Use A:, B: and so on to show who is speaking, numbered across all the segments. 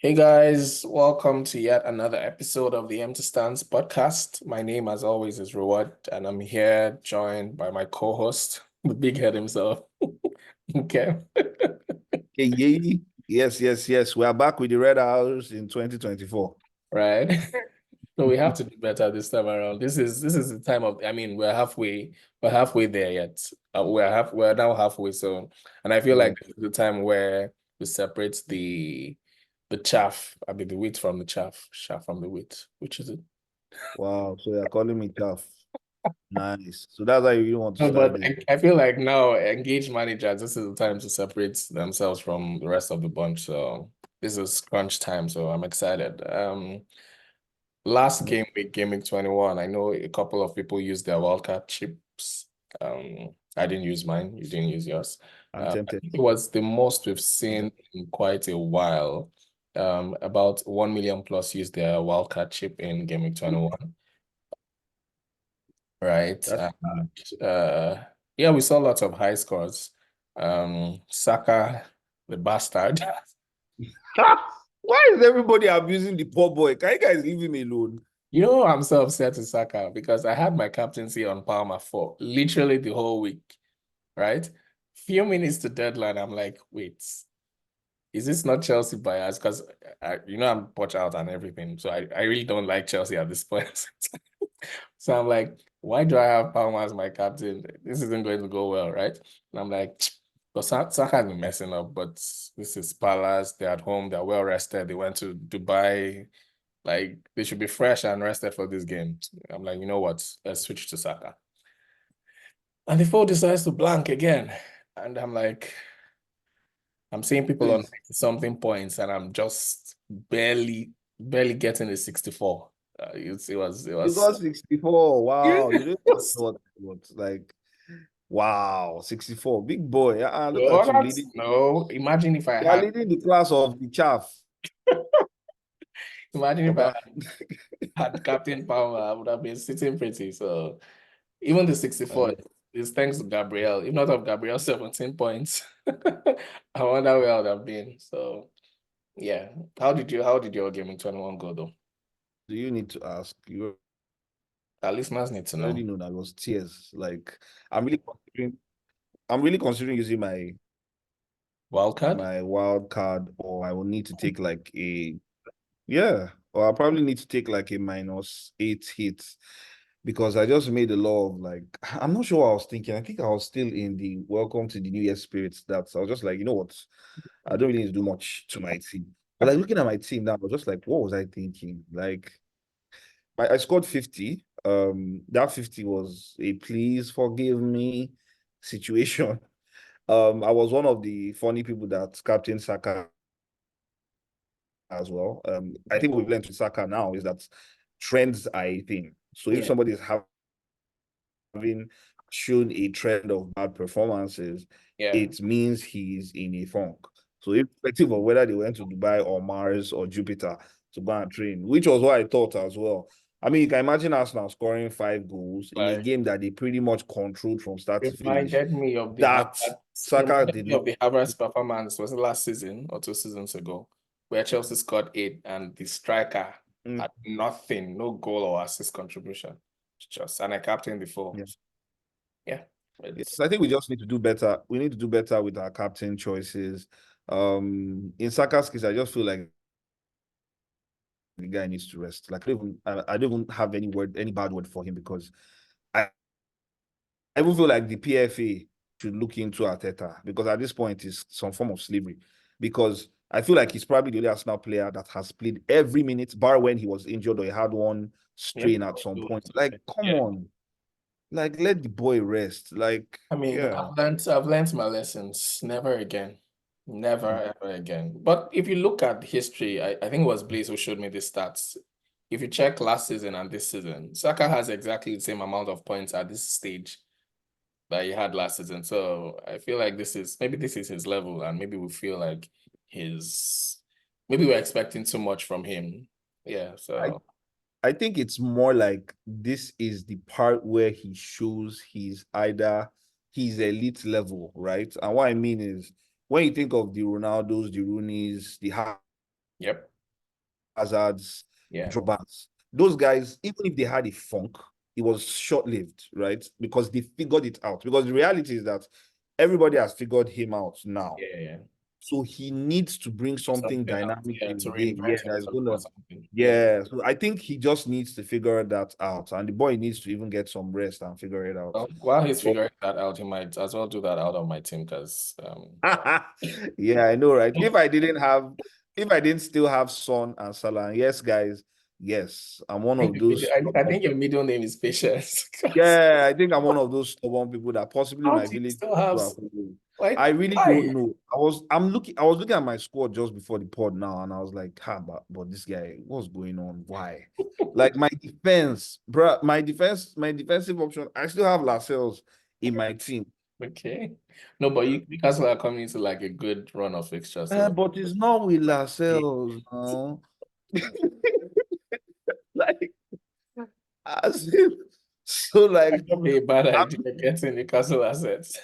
A: Hey guys, welcome to yet another episode of the Empty Stands podcast. My name, as always, is Reward, and I'm here joined by my co-host, the big head himself, Nkem.
B: Okay, yeah. Yes. We are back with the Red House in 2024.
A: Right? So we have to do better this time around. This is the time of, I mean, we're halfway there yet. We're now halfway soon, and I feel
B: Yeah.
A: like this is the time where we separate the chaff, I mean the wheat from the chaff from the wheat. Which is it?
B: Wow. So you're calling me tough. Nice. So that's how you want to
A: No,
B: start
A: but
B: this.
A: I feel like now engaged managers, this is the time to separate themselves from the rest of the bunch. So this is crunch time. So I'm excited. Last game week, game week 21, I know a couple of people used their wildcard chips. I didn't use mine. You didn't use yours.
B: I'm
A: I
B: tempted.
A: think it was the most we've seen in quite a while. About 1 million plus used their wildcard chip in game week 21. Right.
B: That's
A: Yeah, we saw lots of high scores. Saka, the bastard.
B: Why is everybody abusing the poor boy? Can you guys leave him alone?
A: You know, I'm so upset with Saka because I had my captaincy on Palmer for literally the whole week, right? Few minutes to deadline, I'm like, wait, is this not Chelsea bias? Because I'm watch out and everything. So I really don't like Chelsea at this point. So I'm like, why do I have Palmer as my captain? This isn't going to go well, right? And I'm like, but Saka has been messing up, but this is Palace. They're at home. They're well rested. They went to Dubai. Like, they should be fresh and rested for this game. I'm like, you know what? Let's switch to Saka. And the fool decides to blank again. And I'm like, I'm seeing people on
B: Please.
A: something points, and I'm just barely getting the 64. It
B: You
A: was
B: got 64. Wow. You don't
A: yes.
B: know what like wow, 64. Big boy. Look at you
A: What?
B: leading.
A: No. Imagine if I
B: You are
A: had
B: leading the class of the chaff.
A: imagine if I
B: Baba.
A: had Captain Palmer, I would have been sitting pretty. So even the 64 is thanks to Gabriel. If not of Gabriel, 17 points. I wonder where I would have been. So yeah. How did your game in 21 go though?
B: Do you need to ask? You
A: Our listeners need to
B: already
A: know.
B: know that it was tears. Like I'm really considering using
A: Wildcard?
B: my wild card, or I will need to take like a yeah, or I'll probably need to take like a -8 hit because I just made a law of like I'm not sure what I was thinking. I think I was still in the welcome to the New Year spirits. That so I was just like, you know what, I don't really need to do much to my team. But like looking at my team now, I was just like, what was I thinking? Like I scored 50. That 50 was a please forgive me situation. I was one of the funny people that Captain Saka as well. I think what we've learned with Saka now is that trends are a thing. So if
A: Yeah,
B: somebody is having shown a trend of bad performances,
A: yeah.
B: it means he's in a funk. So irrespective of whether they went to Dubai or Mars or Jupiter to go and train, which was what I thought as well. I mean, you can imagine Arsenal scoring 5 goals in a
A: Like
B: game that they pretty much controlled from start to finish.
A: reminded me of the
B: That
A: Havertz,
B: Saka
A: reminded
B: did
A: me of
B: not.
A: the Havertz performance. Was it last season or 2 seasons ago, where Chelsea scored 8 and the striker
B: Mm,
A: had nothing, no goal or assist contribution. Just and I captained the four.
B: yeah.
A: Yeah, it's
B: Yes, I think we just need to do better. We need to do better with our captain choices. In Saka's case, I just feel like the guy needs to rest. Like I don't even have any bad word for him because I even feel like the PFA should look into Arteta because at this point it's some form of slavery. Because I feel like he's probably the only Arsenal player that has played every minute, bar when he was injured or he had one
A: yep.
B: strain at some point. Like, come
A: Yeah.
B: on, like let the boy rest. Like,
A: I mean, but
B: yeah,
A: I've learned my lessons. Never again. Never ever again. But if you look at history, I think it was Blaze who showed me the stats. If you check last season and this season, Saka has exactly the same amount of points at this stage that he had last season. So I feel like this is his level, and maybe we feel like his maybe we're expecting too much from him. Yeah.
B: I
A: So
B: I think it's more like this is the part where he shows he's either he's elite level, right? And what I mean is when you think of the Ronaldos, the Rooneys, the
A: yep.
B: Hazards,
A: Yeah.
B: Drogbas. Those guys, even if they had a funk, it was short-lived, right? Because they figured it out. Because the reality is that everybody has figured him out now.
A: Yeah.
B: So he needs to bring something
A: Something else.
B: dynamic
A: Yeah,
B: to the
A: to
B: game. Yeah,
A: reinvent
B: that's
A: himself or
B: gonna.
A: something. Yeah.
B: Yeah, so I think he just needs to figure that out, and the boy needs to even get some rest and figure it out.
A: Well, while he's
B: But
A: figuring that out, he might as well do that out of my team because
B: yeah, I know, right? If I didn't still have Son and Salah, and yes, guys, yes, I'm one of those.
A: I think your middle name is Patience.
B: Yeah, I think I'm one of those stubborn people that possibly
A: How
B: my
A: do you
B: village
A: still have
B: to have followed.
A: like
B: I really don't
A: why?
B: know. I was looking at my squad just before the pod now, and I was like, but this guy, what's going on? Why? Like my defense, bruh, my defensive option, I still have Lascelles in my team.
A: Okay. No, but you because we are coming into like a good run of fixtures. So
B: But it's not with
A: yeah,
B: Lascelles now. Like, as if, so like,
A: that could be a bad
B: I'm
A: idea getting Newcastle assets.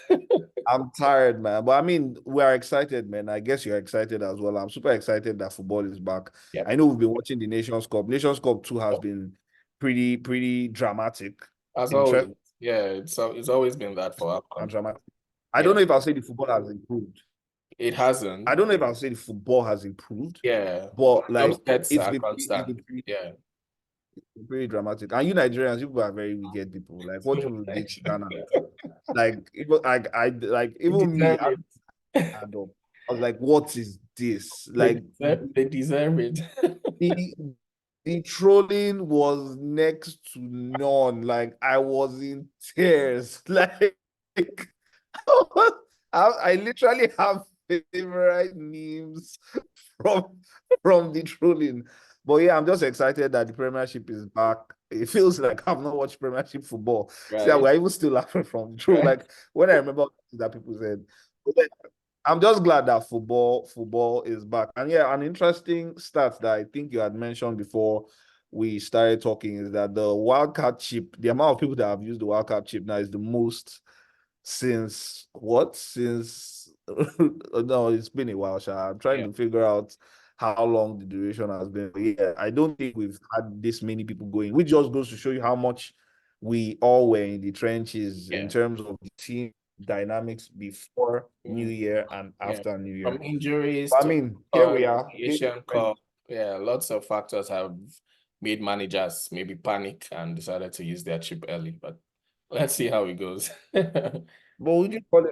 B: I'm tired, man. But I mean, we are excited, man. I guess you're excited as well. I'm super excited that football is back.
A: Yep.
B: I know we've been watching the Nations Cup. Nations Cup 2 has been pretty dramatic,
A: As always.
B: interesting
A: Yeah, it's always been that for
B: and
A: AFCON.
B: dramatic. I don't
A: Yeah.
B: know if I'll say the football has improved.
A: It
B: I
A: hasn't.
B: don't know if I'll say the football has improved,
A: Yeah.
B: but like
A: Upsets
B: it's
A: are
B: been it's
A: constant.
B: been pretty,
A: Yeah.
B: pretty dramatic. And you Nigerians, you people are very wicked people. Like what you did to Ghana, like even like
A: They
B: even me,
A: deserve it.
B: and I was like, what is this? Like
A: They deserve it.
B: the the trolling was next to none. Like I was in tears. Like I literally have favorite memes from from the trolling. But yeah, I'm just excited that the Premiership is back. It feels like I've not watched Premiership football. See,
A: Right.
B: we're even still laughing from the troll.
A: Right.
B: Like when I remember that people said, I'm just glad that football is back. And yeah, an interesting stat that I think you had mentioned before we started talking is that the wildcard chip, the amount of people that have used the wildcard chip now is the most since what? Since no, it's been a while, Sha. I'm trying
A: Yeah.
B: to figure out how long the duration has been. But yeah, I don't think we've had this many people going, which just goes to show you how much we all were in the trenches in
A: Yeah.
B: terms of the team dynamics before New
A: Mhm.
B: Year and
A: Yeah.
B: after New Year.
A: From injuries
B: But I
A: to
B: mean, here we are.
A: the Asian Cup. Yeah, lots of factors have made managers maybe panic and decided to use their chip early. But let's see how it goes.
B: But we didn't call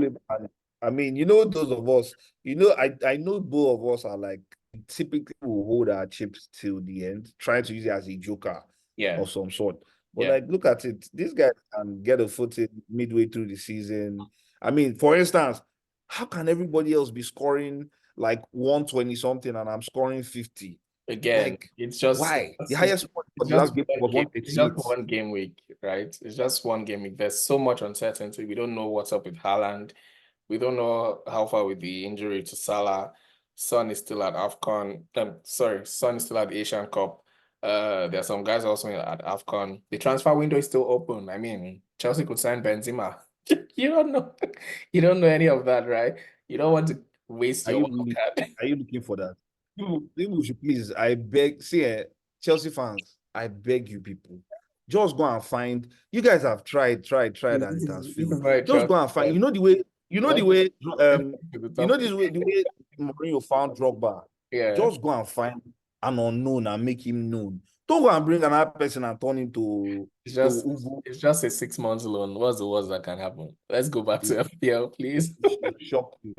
B: it panic. I mean, those of us, I know both of us are like typically will hold our chips till the end, trying to use it as a joker
A: Yeah.
B: of some sort. But
A: Yeah.
B: like, look at it. This guy can get a foot in midway through the season. I mean, for instance, how can everybody else be scoring like 120 something and I'm scoring 50?
A: Again,
B: Like,
A: it's just
B: why? The highest score for
A: it's
B: the
A: just
B: last game
A: one
B: was
A: game. It's just
B: 138.
A: one game week, right? It's just one game week. There's so much uncertainty. We don't know what's up with Haaland. We don't know how far with the injury to Salah. Son is still at AFCON. Sorry, Son is still at the Asian Cup. There are some guys also at AFCON. The transfer window is still open. I mean, Chelsea could sign Benzema. You don't know. You don't know any of that, right? You don't want to waste
B: Are
A: your
B: you
A: wild
B: really
A: card.
B: are you looking for that? People should please, I beg, see, Chelsea fans, I beg you people, just go and find. You guys have tried, and it has
A: This is
B: failed.
A: not a
B: Just
A: Chelsea
B: go and find.
A: fan.
B: You know the way. You know the
A: Let's
B: way.
A: get to the topic.
B: The way Mourinho found Drogba.
A: Yeah,
B: Just go and find an unknown and make him known. Don't go and bring another person and turn him to Uvu.
A: it's just a 6 months loan. What's the worst that can happen? Let's go back to
B: It
A: FPL, please.
B: should shock you.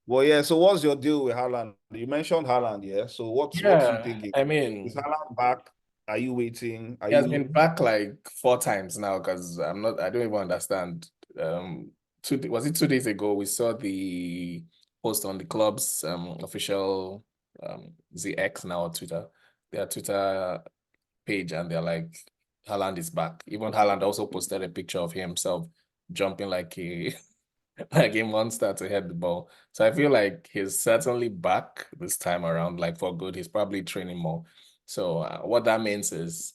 B: Well, yeah. So, what's your deal with Haaland? You mentioned Haaland, yeah. So, what's you
A: Yeah,
B: thinking?
A: I
B: Is
A: mean,
B: Haaland back? Are you waiting? Are
A: he has
B: you?
A: been back like 4 times now because I don't even understand. Was it 2 days ago? We saw the post on the club's official the X now Twitter, their Twitter page, and they're like, Haaland is back. Even Haaland also posted a picture of himself jumping like a like a monster to head the ball. So I feel like he's certainly back this time around, like for good. He's probably training more. So what that means is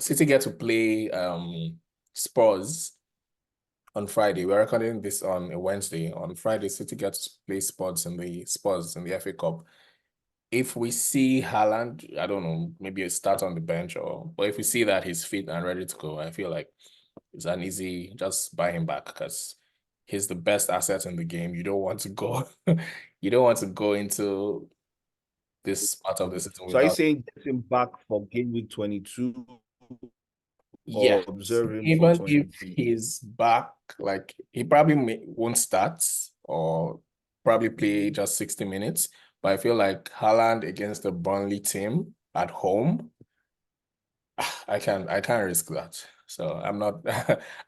A: City get to play Spurs on Friday. We're recording this on a Wednesday. On Friday, City gets to play Spurs in the FA Cup. if we see Haaland, I don't know, maybe a start on the bench but if we see that he's fit and ready to go, I feel like it's an easy just buy him back because he's the best asset in the game. You don't want to go, you don't want to go into this part of the season
B: So are you
A: without.
B: saying get him back for game week 22 or
A: Yes,
B: observe him for
A: even if
B: 23?
A: he's back, like he probably won't start or probably play just 60 minutes. But I feel like Haaland against the Burnley team at home, I can't risk that. So I'm not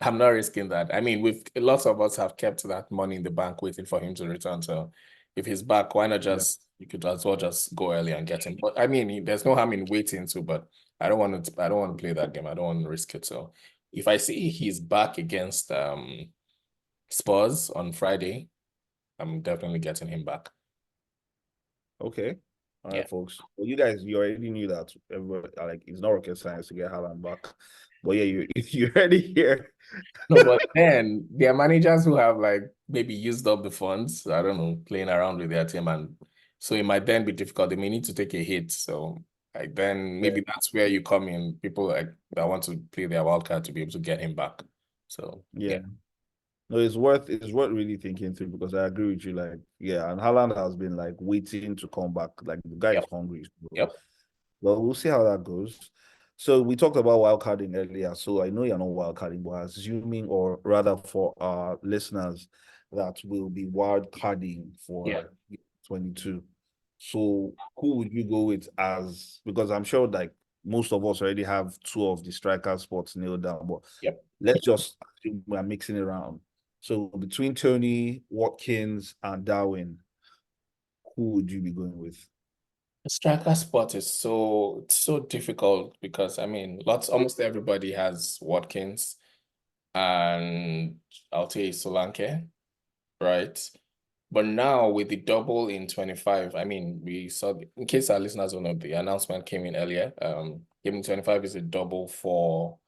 A: I'm not risking that. I mean, we've lots of us have kept that money in the bank waiting for him to return. So if he's back, why not
B: Yeah.
A: just you could as well just go early and get him. But I mean, there's no harm in waiting too, but I don't want to play that game. I don't want to risk it. So if I see he's back against Spurs on Friday, I'm definitely getting him back.
B: Okay. All
A: Yeah.
B: right, folks. Well, you guys, you already knew that everybody, like it's not rocket science to get Haaland back. But yeah, you already here.
A: No, but then there are managers who have like maybe used up the funds, I don't know, playing around with their team. And so it might then be difficult. They may need to take a hit. So like then
B: Yeah.
A: maybe that's where you come in, people like that want to play their wild card to be able to get him back. So
B: Yeah.
A: yeah.
B: No, it's worth really thinking through because I agree with you. Like, yeah, and Haaland has been like waiting to come back. Like the guy is
A: Yep.
B: hungry. So,
A: Yep.
B: well, we'll see how that goes. So we talked about wildcarding earlier. So I know you're not wildcarding, but assuming, or rather for our listeners that will be wildcarding
A: Yeah.
B: for 22. So who would you go with as, because I'm sure like most of us already have two of the striker spots nailed down, but
A: Yep.
B: let's just assume we're mixing it around. So between Tony, Watkins, and Darwin, who would you be going with?
A: The striker spot is so difficult because I mean almost everybody has Watkins and I'll take Solanke, right? But now with the double in 25, I mean, we saw, in case our listeners don't know, the announcement came in earlier. Game in 25 is a double for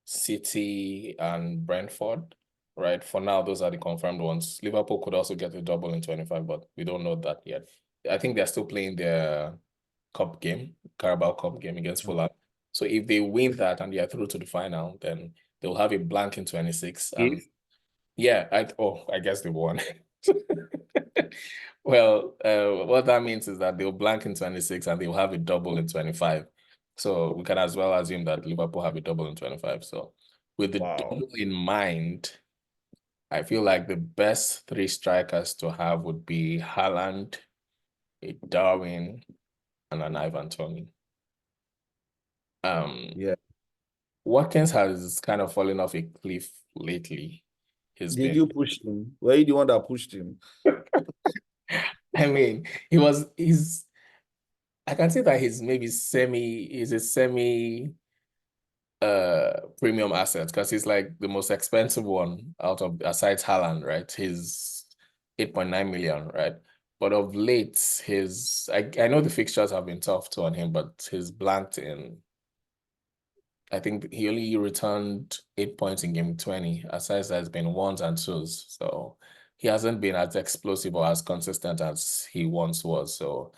A: City and Brentford, right? For now, those are the confirmed ones. Liverpool could also get a double in 25, but we don't know that yet. I think they're still playing their cup game, Carabao Cup game against Fulham. So if they win that and they are through to the final, then they'll have a blank in 26 and
B: If
A: yeah, I guess they won. Well, what that means is that they'll blank in 26 and they'll have a double in 25. So we can as well assume that Liverpool have a double in 25. So with the
B: wow.
A: double in mind, I feel like the best three strikers to have would be Haaland, a Darwin, and an Ivan Toney. Um,
B: Yeah.
A: Watkins has kind of fallen off a cliff lately. He's
B: Did
A: been
B: you push him? Were you the one that pushed him?
A: I mean, he's I can say that he's a semi premium asset because he's like the most expensive one out of aside Haaland, right? He's 8.9 million, right? But of late, I know the fixtures have been tough too on him, but he's blanked in I think he only returned 8 points in game 20. Aside that, has been ones and twos. So he hasn't been as explosive or as consistent as he once was. So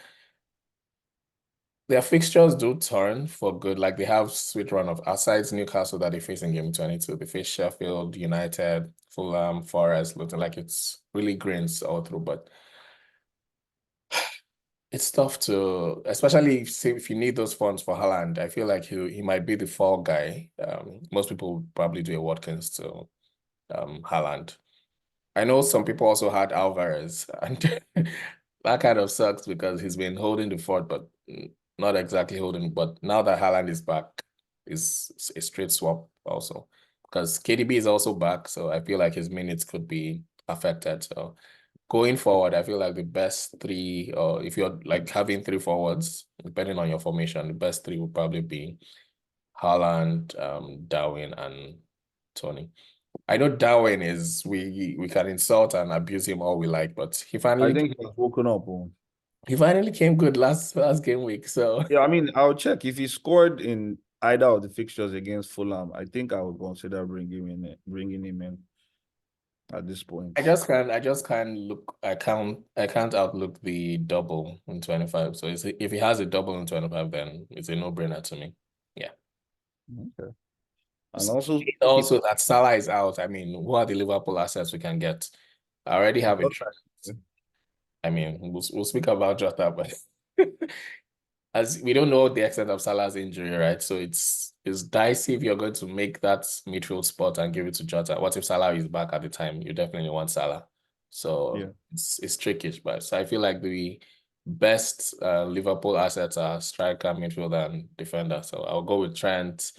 A: their fixtures do turn for good. Like they have sweet run of aside Newcastle that they face in game 22. They face Sheffield, United, Fulham, Forest, looking like it's really greens all through. But it's tough to, especially if you need those funds for Haaland. I feel like he might be the fall guy. Most people would probably do a Watkins to Haaland. I know some people also had Alvarez, and that kind of sucks because he's been holding the fort, but not exactly holding. But now that Haaland is back, is a straight swap also because KDB is also back, so I feel like his minutes could be affected. So going forward, I feel like the best three, or if you're like having three forwards, depending on your formation, the best three would probably be Haaland, Darwin, and Tony. I know Darwin is we can insult and abuse him all we like, but
B: I think he has woken up. Oh.
A: he finally came good last game week. So
B: Yeah, I mean, I'll check if he scored in either of the fixtures against Fulham. I think I would consider bringing him in. at this
A: I
B: point.
A: just can't. I just can't look. I can't outlook the double in 25. So if he has a double in 25, then it's a no-brainer to me. Yeah.
B: Okay. And also keep
A: Also, that Salah is out. I mean, who are the Liverpool assets we can get? I already have a trend. I mean, we'll speak about Jota, but as we don't know the extent of Salah's injury, right? So it's dicey if you're going to make that midfield spot and give it to Jota. What if Salah is back at the time? You definitely want Salah.
B: yeah.
A: So it's tricky, but so I feel like the best Liverpool assets are striker, midfielder, and defender. So I'll go with Trent,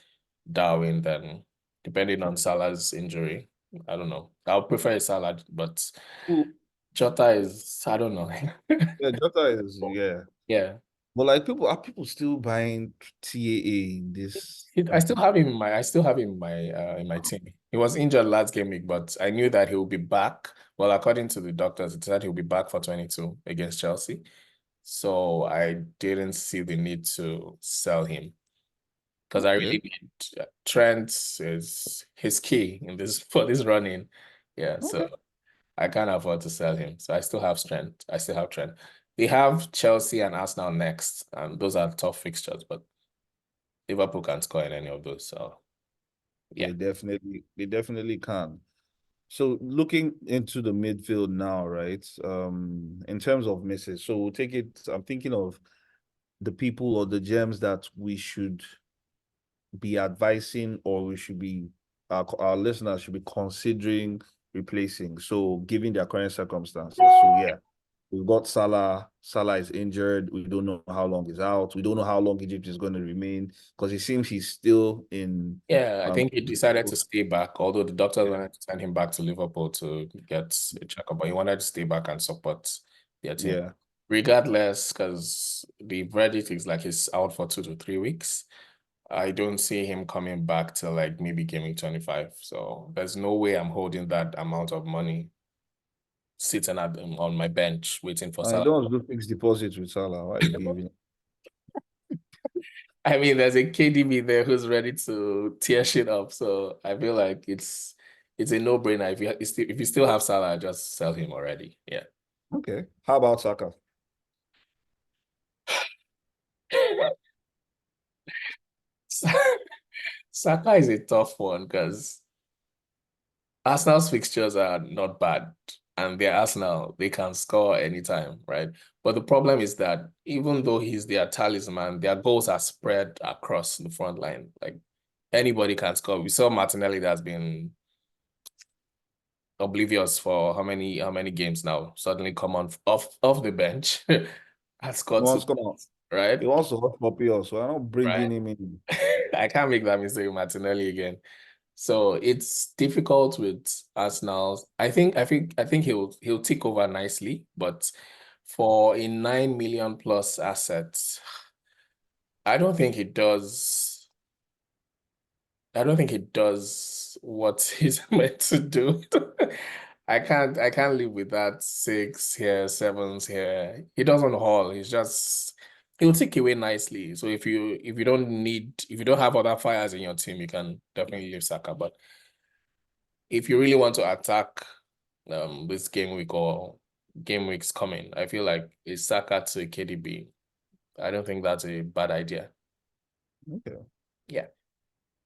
A: Darwin, then depending on Salah's injury. I don't know. I'll prefer Salah, but
B: Who-
A: Jota is I don't know.
B: Yeah, Jota is yeah.
A: Yeah.
B: But like people are people still buying TAA in this
A: I still have him in my I still have him in my team. He was injured last game week, but I knew that he will be back. Well, according to the doctors, it said he'll be back for 22 against Chelsea. So I didn't see the need to sell him because I
B: Okay.
A: really need Trent is his key in this for this running. Yeah, so
B: Okay.
A: I can't afford to sell him. So I still have strength. I still have Trent. They have Chelsea and Arsenal next, and those are tough fixtures, but Liverpool can't score in any of those. So yeah.
B: They definitely can. So looking into the midfield now, right? In terms of misses, so we'll take it. I'm thinking of the people or the gems that we should be advising or we should be our listeners should be considering replacing. So given their current circumstances. So yeah, we've got Salah. Salah is injured. We don't know how long he's out. We don't know how long Egypt is going to remain because it seems he's still in
A: Yeah, I
B: um
A: think he decided to stay back, although the doctors
B: yeah,
A: wanted to send him back to Liverpool to get a checkup, but he wanted to stay back and support their team.
B: yeah.
A: Regardless, because the verdict is like he's out for 2 to 3 weeks. I don't see him coming back till like maybe game week 25. So there's no way I'm holding that amount of money sitting on my bench waiting for
B: I
A: Salah.
B: don't do fixed deposits with Salah. Why are you giving?
A: I mean, there's a KDB there who's ready to tear shit up. So I feel like it's a no-brainer. If you still have Salah, just sell him already. Yeah.
B: Okay. How about Saka?
A: Saka is a tough one because Arsenal's fixtures are not bad, and they're Arsenal. They can score anytime, right? But the problem is that even though he's their talisman, their goals are spread across the front line. Like anybody can score. We saw Martinelli that's been oblivious for how many games now. Suddenly come on off the bench, has
B: He
A: scored two
B: wants come on.
A: goals, right?
B: He wants to hot puppy us, so I'm not
A: Right.
B: bringing him in.
A: I can't make that mistake with Martinelli again. So it's difficult with Arsenal. I think he'll tick over nicely, but for a 9 million plus assets, I don't think he does. I don't think he does what he's meant to do. I can't live with that six here, sevens here. He doesn't haul. He'll take away nicely. So if you don't have other fires in your team, you can definitely leave Saka. But if you really want to attack this game week or game weeks coming, I feel like it's Saka to KDB. I don't think that's a bad idea.
B: Okay.
A: Yeah.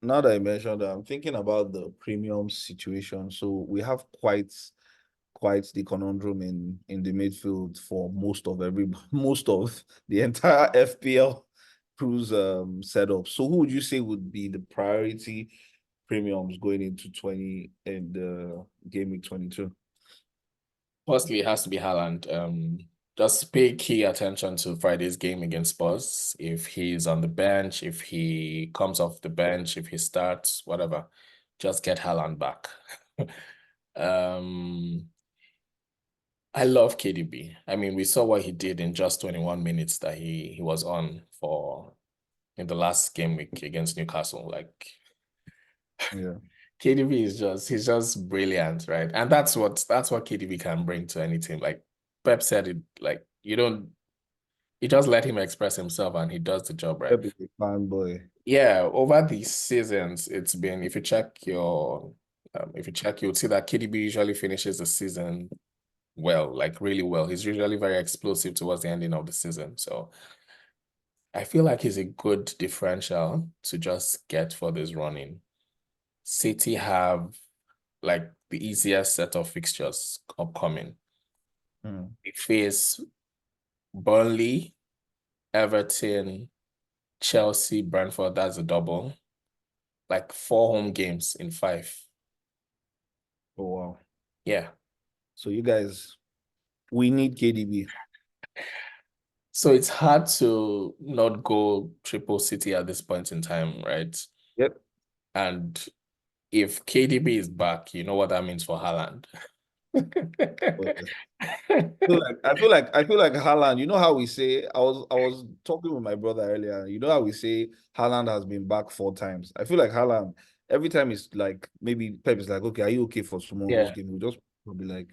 B: Now that I mentioned that, I'm thinking about the premium situation. So we have quite the conundrum in the midfield for most of the entire FPL cruise setup. So who would you say would be the priority premiums going into 20 and game week 22?
A: Firstly, it has to be Haaland. Just pay key attention to Friday's game against Spurs. If he's on the bench, if he comes off the bench, if he starts, whatever, just get Haaland back. Um, I love KDB. I mean, we saw what he did in just 21 minutes that he was on for in the last game week against Newcastle. Like
B: Yeah.
A: KDB he's just brilliant, right? And that's what KDB can bring to any team. Like Pep said it, like you just let him express himself and he does the job, right?
B: Epic fanboy.
A: Yeah, over the seasons, it's been if you check If you check, you'll see that KDB usually finishes the season well, like really well. He's usually very explosive towards the ending of the season. So I feel like he's a good differential to just get for this running. City have like the easiest set of fixtures upcoming.
B: Mm.
A: They face Burnley, Everton, Chelsea, Brentford. That's a double. Like 4 home games in 5.
B: Oh wow.
A: Yeah.
B: So you guys, we need KDB.
A: So it's hard to not go triple City at this point in time, right?
B: Yep.
A: And if KDB is back, you know what that means for Haaland.
B: I feel like Haaland, you know how we say, I was talking with my brother earlier. You know how we say Haaland has been back 4 times. I feel like Haaland, every time it's like maybe Pep is like, okay, are you okay for tomorrow's
A: Yeah.
B: game? We'll be like,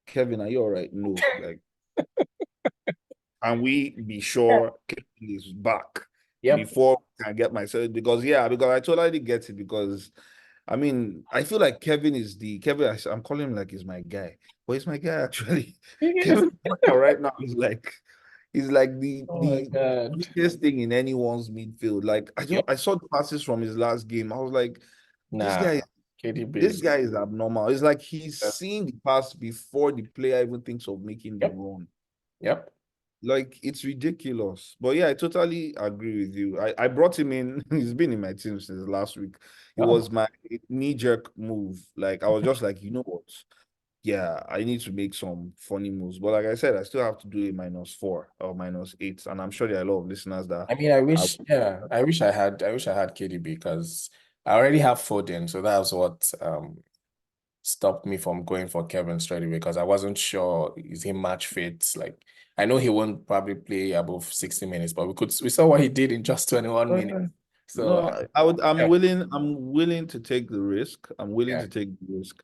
B: Kevin, are you all right? No. Like, can we be sure Kevin is back
A: Yep.
B: before I can get myself? Because I totally get it. Because I mean, I feel like Kevin is the Kevin. I'm calling him like he's my guy, but he's my guy actually. Kevin right now is like he's like the
A: Oh my
B: the
A: God.
B: biggest thing in anyone's midfield. Like
A: Yep.
B: I saw the passes from his last game. I was like, this
A: Nah,
B: guy
A: KDB
B: this
A: is.
B: guy is abnormal. It's like he's seeing the pass before the player even thinks of making the
A: Yep.
B: run.
A: Yep.
B: Like it's ridiculous. But yeah, I totally agree with you. I brought him in. He's been in my team since last week. It
A: Oh,
B: was my knee-jerk move. Like I was just like, you know what? Yeah, I need to make some funny moves. But like I said, I still have to do a -4 or -8. And I'm sure there are a lot of listeners that
A: I mean, I
B: are
A: wish, yeah, I wish I had KDB because I already have Foden, so that was what stopped me from going for Kevin straight away because I wasn't sure is he match fit. Like I know he won't probably play above 60 minutes, but we saw what he did in just 21 minutes. So
B: no, I'm
A: yeah,
B: willing to take the risk. I'm willing
A: yeah,
B: to take the risk.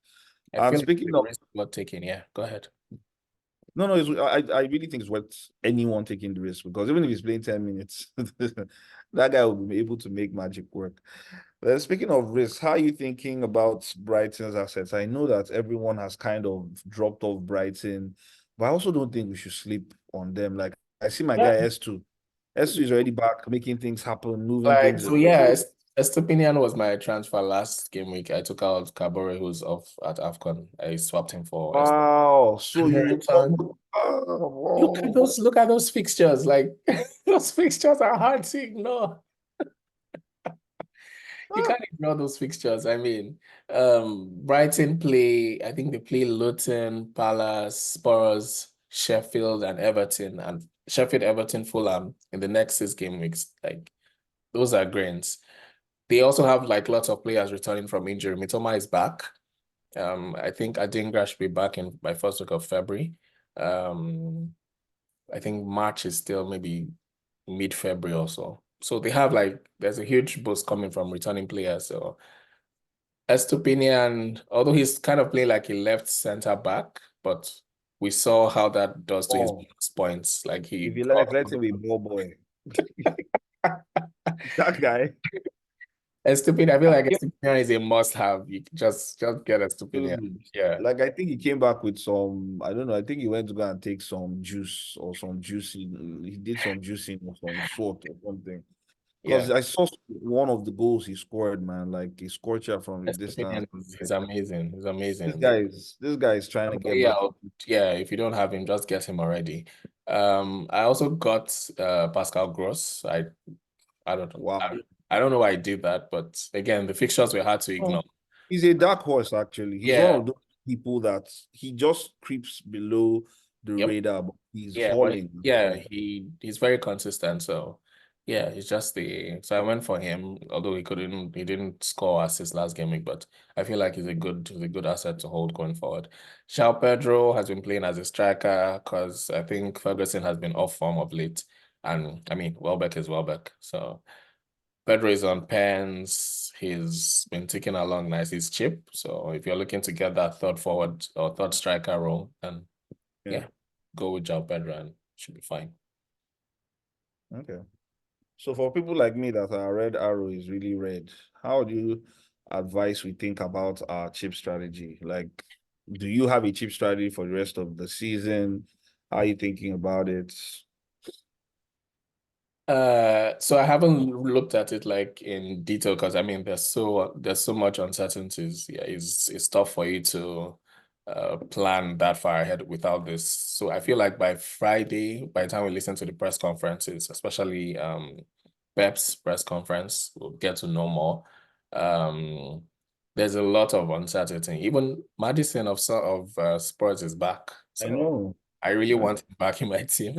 A: I
B: And
A: feel like
B: speaking
A: the
B: of
A: risk not taking. Yeah, go ahead.
B: no, I really think it's worth anyone taking the risk because even if he's playing 10 minutes, that guy will be able to make magic work. But speaking of risk, how are you thinking about Brighton's assets? I know that everyone has kind of dropped off Brighton, but I also don't think we should sleep on them. Like I see my
A: Yeah,
B: guy S2. S2 is already back, making things happen, moving
A: like
B: things.
A: so yeah, Estepinian was my transfer last game week. I took out Kabore, who's off at AFCON. I swapped him for Est.
B: Wow. So
A: And he
B: you
A: returned.
B: whoa.
A: Look at those fixtures. Like those fixtures are hard to ignore. You
B: Ah,
A: can't ignore those fixtures. I mean, Brighton play, I think they play Luton, Palace, Spurs, Sheffield, and Everton, and Sheffield, Everton, Fulham in the next 6 game weeks. Like those are grains. They also have like lots of players returning from injury. Mitoma is back. I think Adingra should be back in by first week of February. Um, I think March is still maybe mid-February or so. So they have like there's a huge boost coming from returning players. So Estupinian, although he's kind of playing like a left center back, but we saw how that does to his
B: oh,
A: bonus points. Like
B: if
A: he
B: you like, let him be ball boy. That guy.
A: Estupinian, I feel like Estupinian is a must-have. You just get Estupinian.
B: Dude,
A: Yeah.
B: like I think he came back with some, I don't know, I think he went to go and take some juice or some juicing. He did some juicing of some sort or something. Because
A: Yeah.
B: I saw one of the goals he scored, man. Like he scored it from the distance.
A: Estupinian is amazing. He's
B: This
A: amazing.
B: guy is this guy is trying to get
A: Yeah,
B: back.
A: yeah, if you don't have him, just get him already. I also got Pascal Gross. I don't know.
B: Wow.
A: I don't know why I did that, but again, the fixtures were hard to ignore.
B: Oh, he's a dark horse, actually. He's one
A: Yeah,
B: of those people that he just creeps below the
A: yep.
B: radar, but he's
A: Yeah, but
B: balling.
A: yeah, he's very consistent. So yeah, it's just the so I went for him, although he didn't score assist last game week, but I feel like he's a good asset to hold going forward. João Pedro has been playing as a striker because I think Ferguson has been off form of late. And I mean Welbeck is Welbeck. So Pedro is on pens. He's been ticking along nice. He's cheap. So if you're looking to get that third forward or third striker role, then
B: Yeah.
A: yeah, go with João Pedro and should be fine.
B: Okay. So for people like me that are red arrow is really red, how do you advice we think about our chip strategy? Like, do you have a chip strategy for the rest of the season? How are you thinking about it?
A: So I haven't looked at it like in detail because I mean there's so much uncertainties. Yeah, it's tough for you to plan that far ahead without this. So I feel like by Friday, by the time we listen to the press conferences, especially Pep's press conference, we'll get to know more. Um, there's a lot of uncertainty. Even Madison of Spurs is back,
B: I
A: so
B: know.
A: I really
B: I
A: want him back in my team.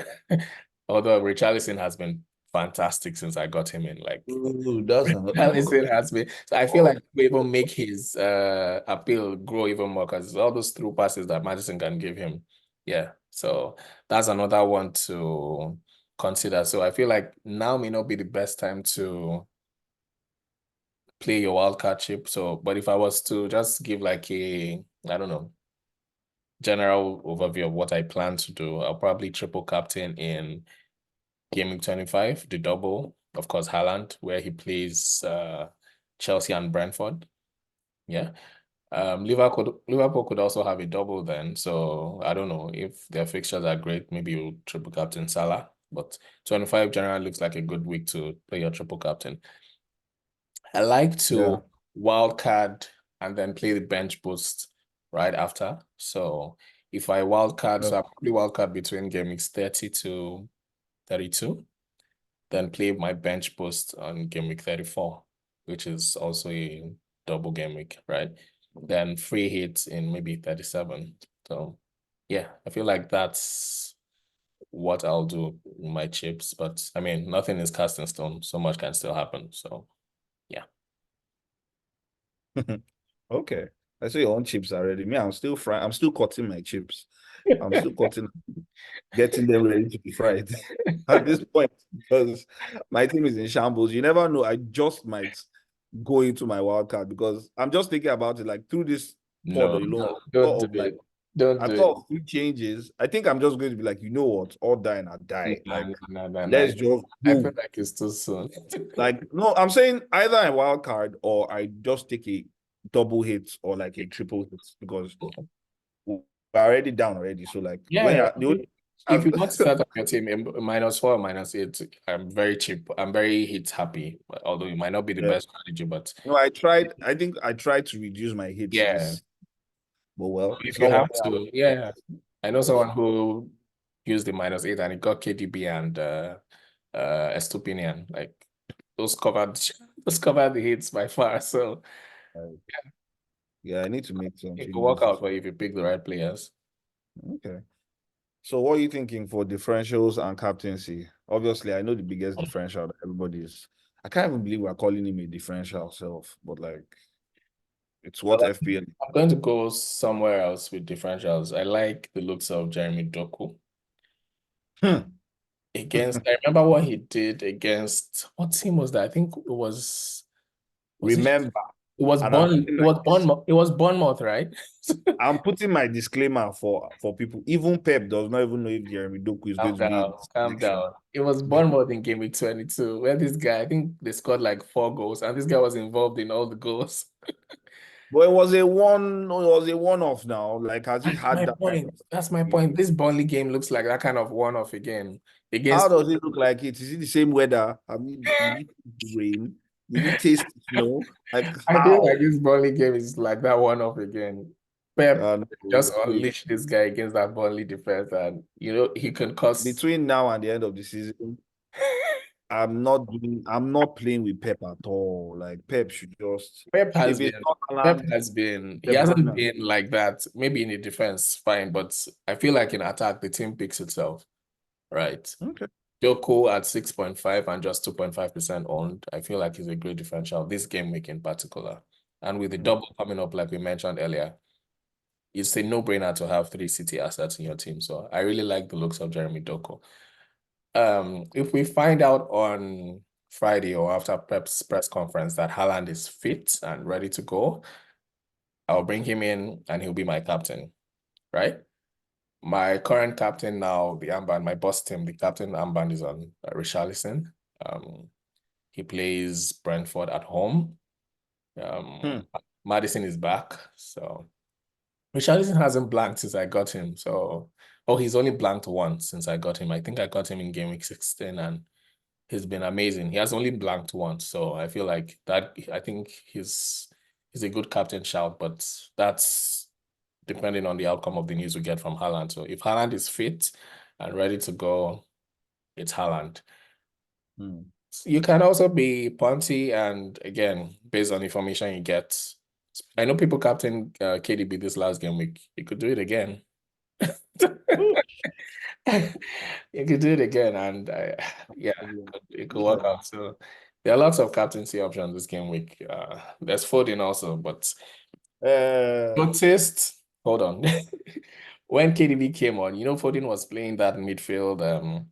A: Although Richarlison has been fantastic since I got him in. Like
B: Ooh, that's another.
A: Richarlison has been, so I feel
B: Oh,
A: like we even make his appeal grow even more because all those through passes that Madison can give him. Yeah, so that's another one to consider. So I feel like now may not be the best time to play your wildcard chip. So, but if I was to just give like I don't know, general overview of what I plan to do, I'll probably triple captain in Gaming 25, the double, of course, Haaland, where he plays Chelsea and Brentford. Yeah. Liverpool could also have a double then. So I don't know if their fixtures are great. Maybe you triple captain Salah. But 25 generally looks like a good week to play your triple captain. I like
B: yeah.
A: to wild card and then play the bench boost right after. So if I wild card,
B: Yeah.
A: so I probably wild card between game weeks 30 to 32, then play my bench boost on game week 34, which is also a double game week, right? Then free hits in maybe 37. So yeah, I feel like that's what I'll do in my chips. But I mean, nothing is cast in stone. So much can still happen. So yeah.
B: Okay. I see your own chips already. Me, I'm still frying. I'm still cutting my chips. I'm still cutting, getting them ready to be fried at this point because my team is in shambles. You never know. I just might go into my wild card because I'm just thinking about it like through this pod
A: No,
B: alone.
A: no, don't do
B: Thought of like
A: it. Don't
B: I
A: do it.
B: thought of three changes. I think I'm just going to be like, you know what, all die and I die.
A: Nah,
B: Like,
A: nah, nah, nah.
B: let's just
A: I feel
B: go.
A: like it's too soon.
B: Like, no, I'm saying either a wild card or I just take a double hit or like a triple hit because we're already down already. So like when
A: Yeah,
B: you're the only,
A: if you want to start up your team in -4 or -8, I'm very cheap. I'm very hit happy, although it might not be the
B: yeah.
A: best strategy, but
B: No, I tried. I think I tried to reduce my hits
A: yeah,
B: this, but well, it's
A: if you
B: not
A: have
B: working out.
A: to, yeah. I know someone who used the -8 and it got KDB and Estupinian. Like those covered those covered the hits by far. So
B: Like, yeah, I need to make some
A: it will work out
B: changes.
A: for you if you pick the right players.
B: Okay. So what are you thinking for differentials and captaincy? Obviously, I know the biggest differential that everybody is. I can't even believe we're calling him a differential self, but like it's what
A: Well,
B: FPL.
A: I'm going to go somewhere else with differentials. I like the looks of Jeremy Doku
B: Hmm.
A: against. I remember what he did against what team was that? I think was it
B: Remember,
A: it was
B: and I'm
A: Bournemouth.
B: putting
A: It was Bournemouth. It was Bournemouth, right?
B: I'm putting my disclaimer for people. Even Pep does not even know if Jeremy Doku is going
A: Calm
B: to be in
A: down,
B: this
A: calm
B: selection.
A: down. It was Bournemouth in game week 22, where this guy, I think they scored like 4 goals, and this guy was involved in all the goals.
B: But it was a one. It was a one-off. Now, like, has he
A: That's
B: had
A: my
B: that kind
A: point.
B: of?
A: That's my point. This Burnley game looks like that kind of one-off again.
B: How
A: Against
B: does it look like it? Is it the same weather? I mean, did it rain? Did it taste snow? Like
A: I feel like
B: how?
A: this Burnley game is like that one-off again. Pep just
B: Wait.
A: unleashed this guy against that Burnley defense, and he can cause.
B: Between now and the end of the season, I'm not playing with Pep at all. Like Pep should just
A: Pep
B: if
A: has
B: it's
A: been
B: not
A: Pep
B: Haaland,
A: has been he
B: De
A: hasn't
B: Bruyne.
A: been like that. Maybe in the defense, fine, but I feel like in attack the team picks itself, right?
B: Okay.
A: Joko at 6.5 and just 2.5% owned. I feel like he's a great differential this game week in particular. And with the
B: Mm.
A: double coming up, like we mentioned earlier, it's a no-brainer to have 3 City assets in your team. So I really like the looks of Jeremy Doko. If we find out on Friday or after Pep's press conference that Haaland is fit and ready to go, I'll bring him in and he'll be my captain, right? My current captain now, the armband, my boss team, the captain armband is on Richarlison. He plays Brentford at home. Um,
B: Hmm.
A: Madison is back, so Richarlison hasn't blanked since I got him. So, oh, he's only blanked once since I got him. I think I got him in game week 16, and he's been amazing. He has only blanked once, so I feel like that. I think he's a good captain shout, but that's depending on the outcome of the news we get from Haaland. So if Haaland is fit and ready to go, it's Haaland.
B: Hmm.
A: You can also be punty, and again, based on information you get, I know people captain KDB this last game week. You could do it again.
B: Ooh.
A: You could do it again, and yeah, it could work out. So there are lots of captaincy options this game week. There's Foden also, but
B: Uh,
A: noticed. Hold on, when KDB came on, Foden was playing that midfield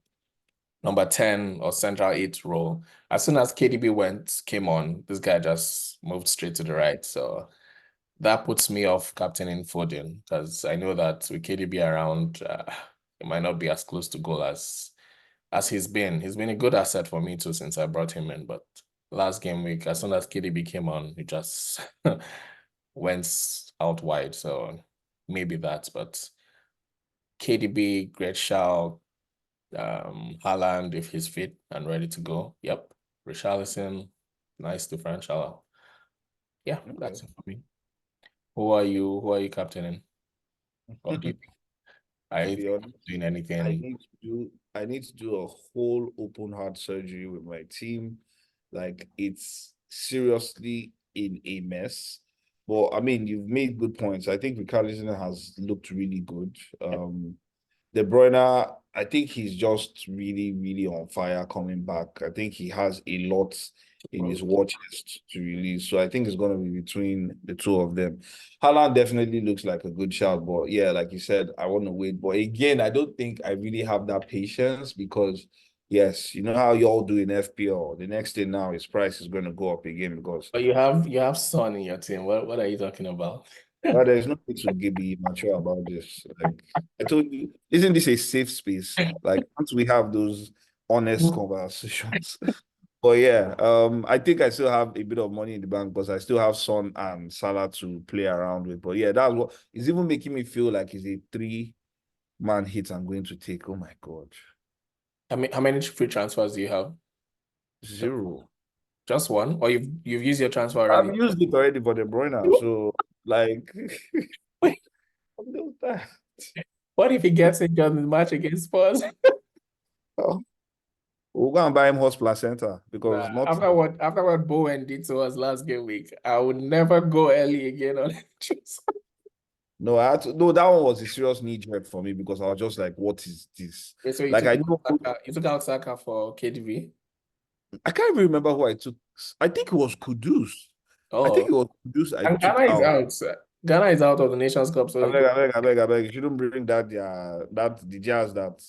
A: number 10 or central 8 role. As soon as KDB came on, this guy just moved straight to the right. So that puts me off captaining Foden because I know that with KDB around, it might not be as close to goal as he's been. He's been a good asset for me too since I brought him in. But last game week, as soon as KDB came on, he just went out wide. So maybe that. But KDB, great shout. Haaland, if he's fit and ready to go. Yep. Richarlison, nice differential. Yeah,
B: okay.
A: that's it for me. Who are you captaining? Or do you think are
B: To
A: you
B: be honest,
A: doing anything?
B: I need to do a whole open heart surgery with my team. Like it's seriously in a mess. But I mean, you've made good points. I think Richarlison has looked really good. De Bruyne, I think he's just really, really on fire coming back. I think he has a lot in his watch list to release. So I think it's going to be between the two of them. Haaland definitely looks like a good shout, but yeah, like you said, I want to wait. But again, I don't think I really have that patience because, yes, you know how you all do in FPL. The next thing now, his price is going to go up again because
A: But you have Son in your team. What are you talking about?
B: well, there's no need to be mature about this. Like I told you, isn't this a safe space? Like once we have those honest conversations. But yeah, I think I still have a bit of money in the bank because I still have Son and Salah to play around with. But yeah, that's what is even making me feel like it's a three-man hit I'm going to take. Oh my God.
A: How many free transfers do you have?
B: Zero.
A: Just one? Or you've used your transfer already?
B: I've used it already for De Bruyne. So like
A: Wait,
B: I'm done with that.
A: what if he gets injured in the match against Spurs?
B: Oh, we'll go and buy him horse placenta
A: Nah,
B: because not
A: after what Bowen did to us last game week, I would never go early again on it.
B: no, I had to, no, that one was a serious knee jerk for me because I was just like, what is this?
A: Wait, so you
B: Like
A: took
B: I
A: out
B: know
A: Saka, you took out Saka for KDB?
B: I can't even remember who I took. I think it was Kudus. I think
A: Oh,
B: it was Kudus I
A: and
B: took
A: Ghana is
B: out.
A: out. Ghana is out of the Nations Cup, so
B: I beg. You shouldn't bring that that the jazz that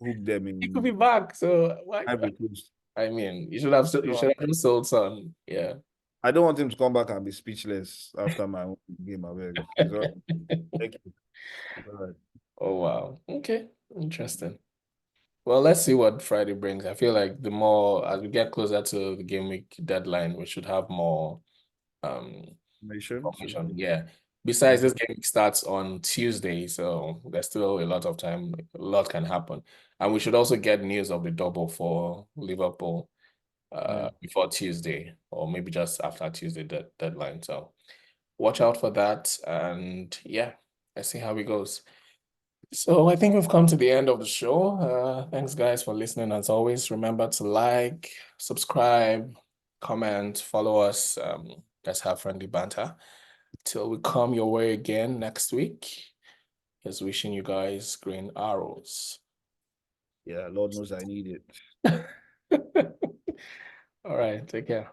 B: hooked them
A: he could be
B: in
A: back. So why?
B: Ivory Coast.
A: I mean, you
B: No,
A: should have just sold Son. Yeah.
B: I don't want him to come back and be speechless after my own game. I beg. It's all right. Thank you. It's all right.
A: Oh wow. Okay. Interesting. Well, let's see what Friday brings. I feel like the more as we get closer to the game week deadline, we should have more um
B: Information. So,
A: information. Yeah. Besides,
B: yeah.
A: this game starts on Tuesday, so there's still a lot of time. A lot can happen. And we should also get news of the double for Liverpool
B: Yeah.
A: before Tuesday, or maybe just after Tuesday deadline. So watch out for that. And yeah, let's see how it goes. So I think we've come to the end of the show. Thanks, guys, for listening. As always, remember to like, subscribe, comment, follow us. Let's have friendly banter. Till we come your way again next week. Just wishing you guys green arrows.
B: Yeah. Lord knows I need it.
A: All right, take care.